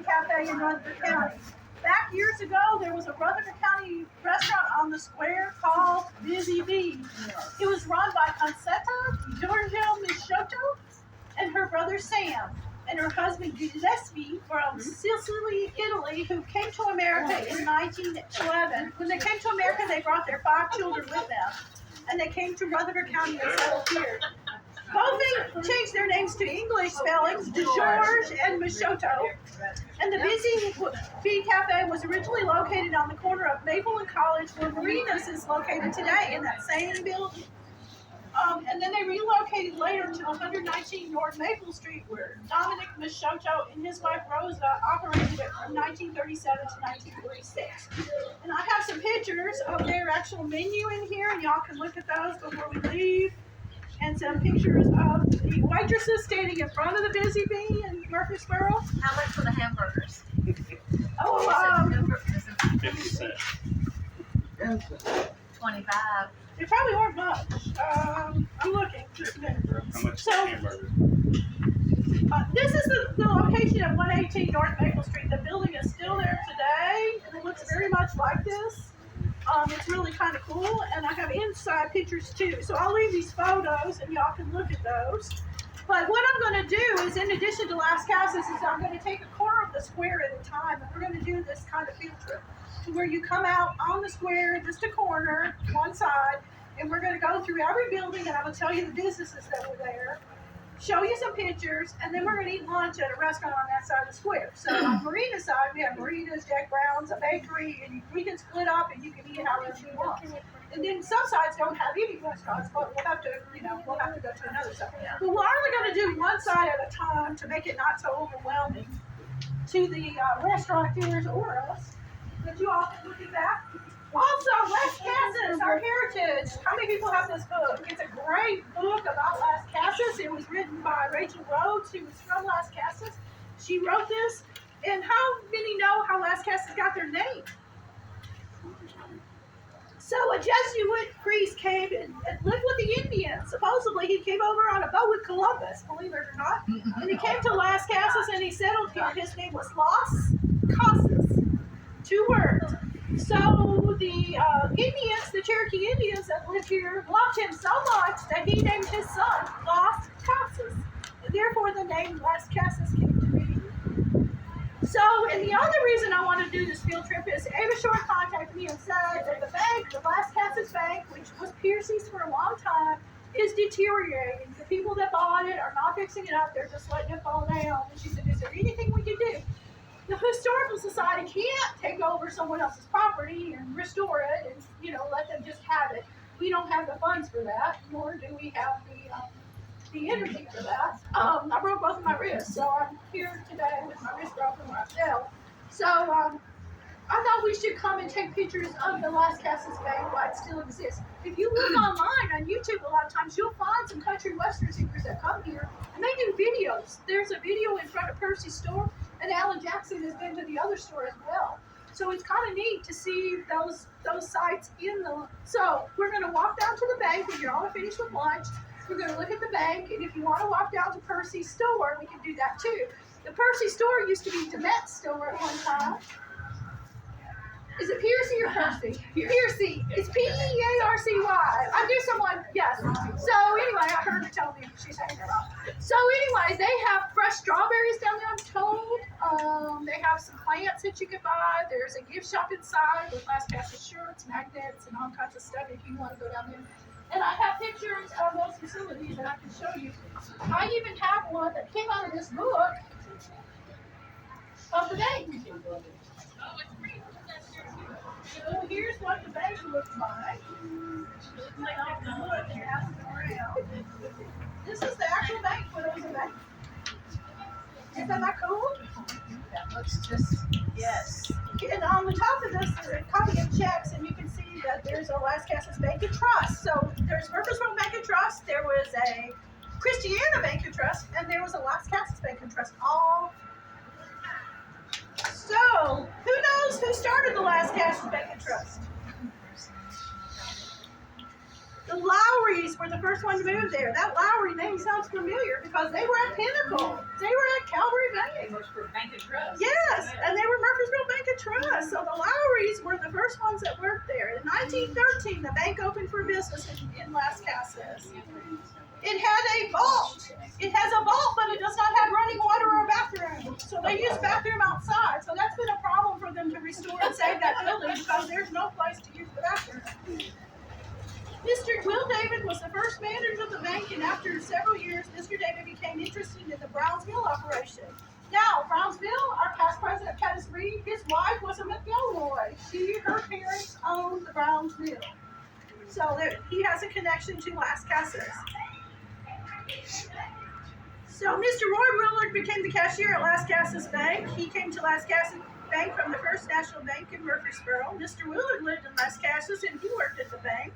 County Cafe in Rutherford County. Back years ago, there was a Rutherford County restaurant on the square called Busy Bee. It was run by Concetta Giorgio Michotto and her brother Sam and her husband Giuseppe from Sicily, Italy, who came to America in 1911. When they came to America, they brought their 5 children with them, and they came to Rutherford County and settled here. Both changed their names to English spellings, DeGeorge and Michotto. And the Busy Bee Cafe was originally located on the corner of Maple and College, where Marina's is located today, in that same building. And then they relocated later to 119 North Maple Street, where Dominic Michotto and his wife Rosa operated it from 1937 to 1946. And I have some pictures of their actual menu in here, and y'all can look at those before we leave. And some pictures of the waitresses standing in front of the Busy Bee in Murfreesboro. How much for the hamburgers? 50 cents. 25. They probably weren't much. I'm looking just a minute. How much So, is the hamburger? This is the location of 118 North Maple Street. The building is still there today, and it looks very much like this. It's really kind of cool, and I have inside pictures too. So I'll leave these photos, and y'all can look at those. But what I'm going to do is, in addition to Lascassas, is I'm going to take a corner of the square at a time, and we're going to do this kind of field trip, to where you come out on the square, just a corner, one side, and we're going to go through every building, and I'm going to tell you the businesses that were there, show you some pictures, and then we're going to eat lunch at a restaurant on that side of the square. So on Marina's side, we have Marina's, Jack Brown's, a bakery, and we can split up and you can eat however you want. And then some sides don't have any restaurants, but we'll have to, we'll have to go to another side. But we're only going to do one side at a time to make it not so overwhelming to the restaurateurs or us. But you all can look at that. Also, Lascassas, our heritage. How many people have this book? It's a great book about Lascassas. It was written by Rachel Rhodes, who was from Lascassas. She wrote this. And how many know how Lascassas got their name? So a Jesuit priest came and lived with the Indians. Supposedly he came over on a boat with Columbus, believe it or not. And he came to Lascassas and he settled here. His name was Las Casas. 2 words. So the Indians, the Cherokee Indians that lived here, loved him so much that he named his son Las Casas. And therefore the name Lascassas came to be. So, and the other reason I want to do this field trip is Ava Shore contacted me and said that the bank, the Lascassas Bank, which was Piercy's for a long time, is deteriorating. The people that bought it are not fixing it up, they're just letting it fall down. And she said, is there anything we can do? The Historical Society can't take over someone else's property and restore it and, let them just have it. We don't have the funds for that, nor do we have the energy for that. I broke both of my wrists, so I'm here today with my wrist broken myself. So I thought we should come and take pictures of the Lascassas Bank while it still exists. If you look online on YouTube, a lot of times you'll find some country western singers that come here, and they do videos. There's a video in front of Percy's store, and Alan Jackson has been to the other store as well. So it's kind of neat to see those sites in the... So we're going to walk down to the bank when you're all finished with lunch. We're going to look at the bank, and if you want to walk down to Percy's store, we can do that too. The Percy store used to be DeMette's store at one time. Is it Piercy or Percy? Piercy. It's P-E-A-R-C-Y. I knew someone, yes. So anyway, I heard her tell me she's hanging around. So anyway, they have fresh strawberries down there, I'm told. They have some plants that you can buy. There's a gift shop inside with Lascassas shirts, magnets, and all kinds of stuff if you want to go down there. And I have pictures of those facilities that I can show you. I even have one that came out of this book of the bank. So here's what the bank looks like. This is the actual bank when it was a bank. Isn't that cool? That looks just, yes. And on the top of this is a copy of checks, and you can see that there's a Lascassas Bank and Trust. So there's Murfreesboro Bank and Trust, there was a Christiana Bank and Trust, and there was a Lascassas Bank and Trust. All. So, who knows who started the Lascassas Bank and Trust? The Lowrys were the first one to move there. That Lowry name sounds familiar because they were at Pinnacle. They were at Calvary Bank. they work for Bank and Trust. Yes. Lowrys were the first ones that worked there. In 1913, the bank opened for business in Lascassas. It had a vault. It has a vault, but it does not have running water or a bathroom. So they use bathroom outside. So that's been a problem for them to restore and save that building because there's no place to use the bathroom. Mr. Will David was the first manager of the bank, and after several years, Mr. David became interested in the Browns Mill operation. Now, Browns Mill, our past president, Pettis Reed, his wife was a McGilroy. Her parents owned the Browns Mill. So he has a connection to Lascassas. So Mr. Roy Willard became the cashier at Lascassas Bank. He came to Lascassas Bank from the First National Bank in Murfreesboro. Mr. Willard lived in Lascassas and he worked at the bank.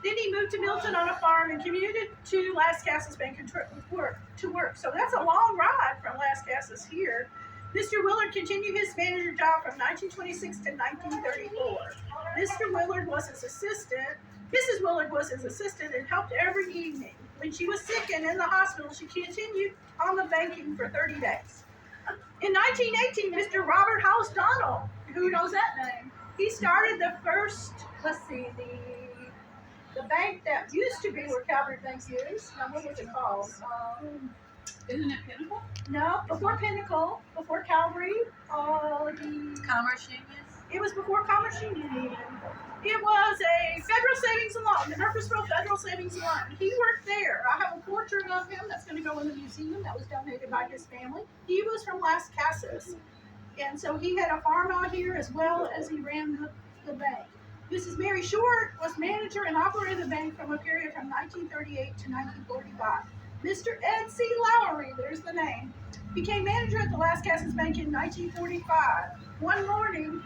Then he moved to Milton on a farm and commuted to Lascassas Bank to work. So that's a long ride from Lascassas here. Mr. Willard continued his manager job from 1926 to 1934. Mr. Willard was his assistant. Mrs. Willard was his assistant and helped every evening. When she was sick and in the hospital, she continued on the banking for 30 days. In 1918, Mr. Robert House Donald, who knows that name, he started the first, the bank that used to be where Calvary Bank is. Now, what was it called? Isn't it Pinnacle? No, before Pinnacle, before Calvary, Commerce Union? it was before Commerce Union even. It was a Federal Savings and Loan, the Murfreesboro Federal Savings and Loan. He worked there. I have a portrait of him that's going to go in the museum that was donated by his family. He was from Lascassas. And so he had a farm out here as well as he ran the bank. Mrs. Mary Short was manager and operated the bank from a period from 1938 to 1945. Mr. Ed C. Lowry, there's the name, became manager at the Lascassas Bank in 1945. One morning,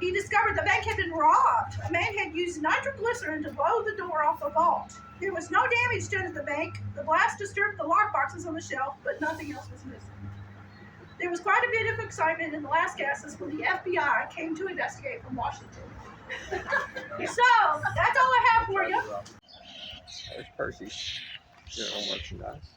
he discovered the bank had been robbed. A man had used nitroglycerin to blow the door off the vault. There was no damage done at the bank. The blast disturbed the lock boxes on the shelf, but nothing else was missing. There was quite a bit of excitement in the Lascassas when the FBI came to investigate from Washington. So, that's all I have for you. There's Percy's general merchandise.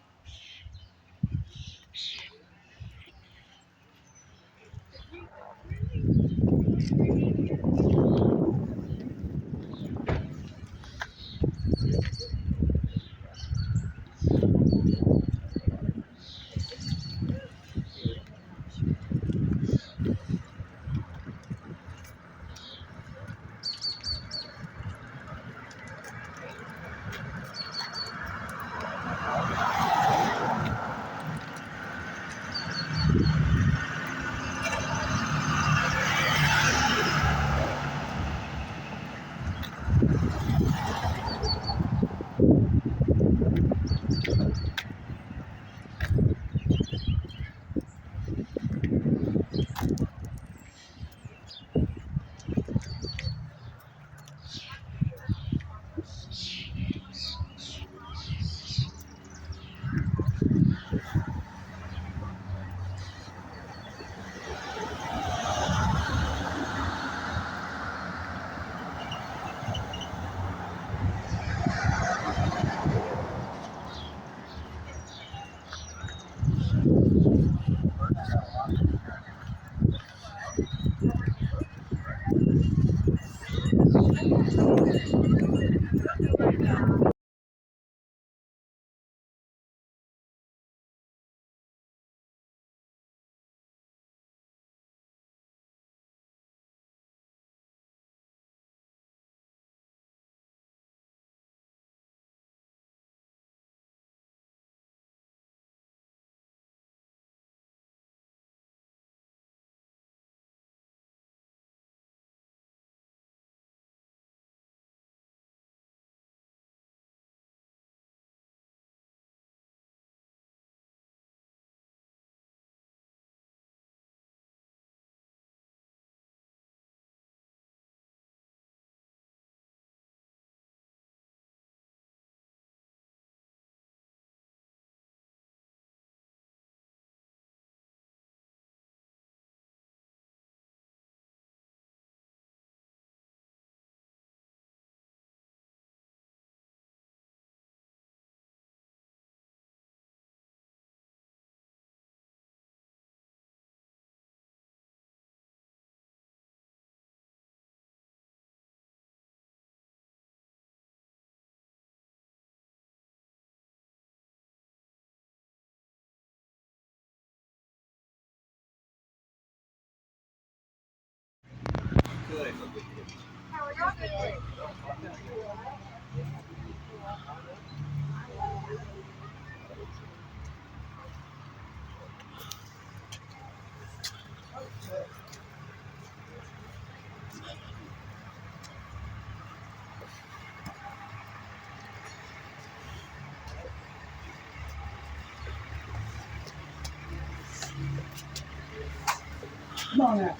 Come on now.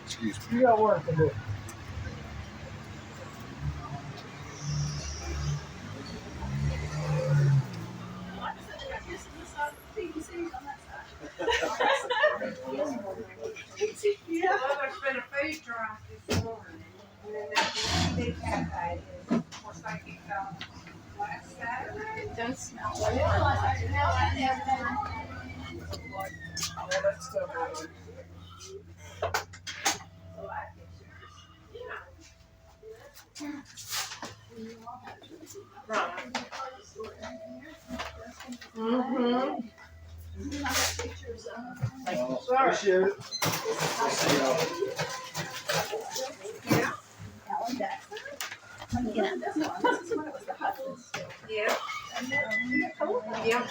Excuse me. You got work to do. Yeah. Well, there's been a food drive this morning, and then that big cafe is, of course, I kicked off last Saturday. It does smell All that stuff out there. Mm-hmm. Appreciate it. Yeah. Yeah, this one. This is when it was the husband's. Yeah. And then, cool. Yeah.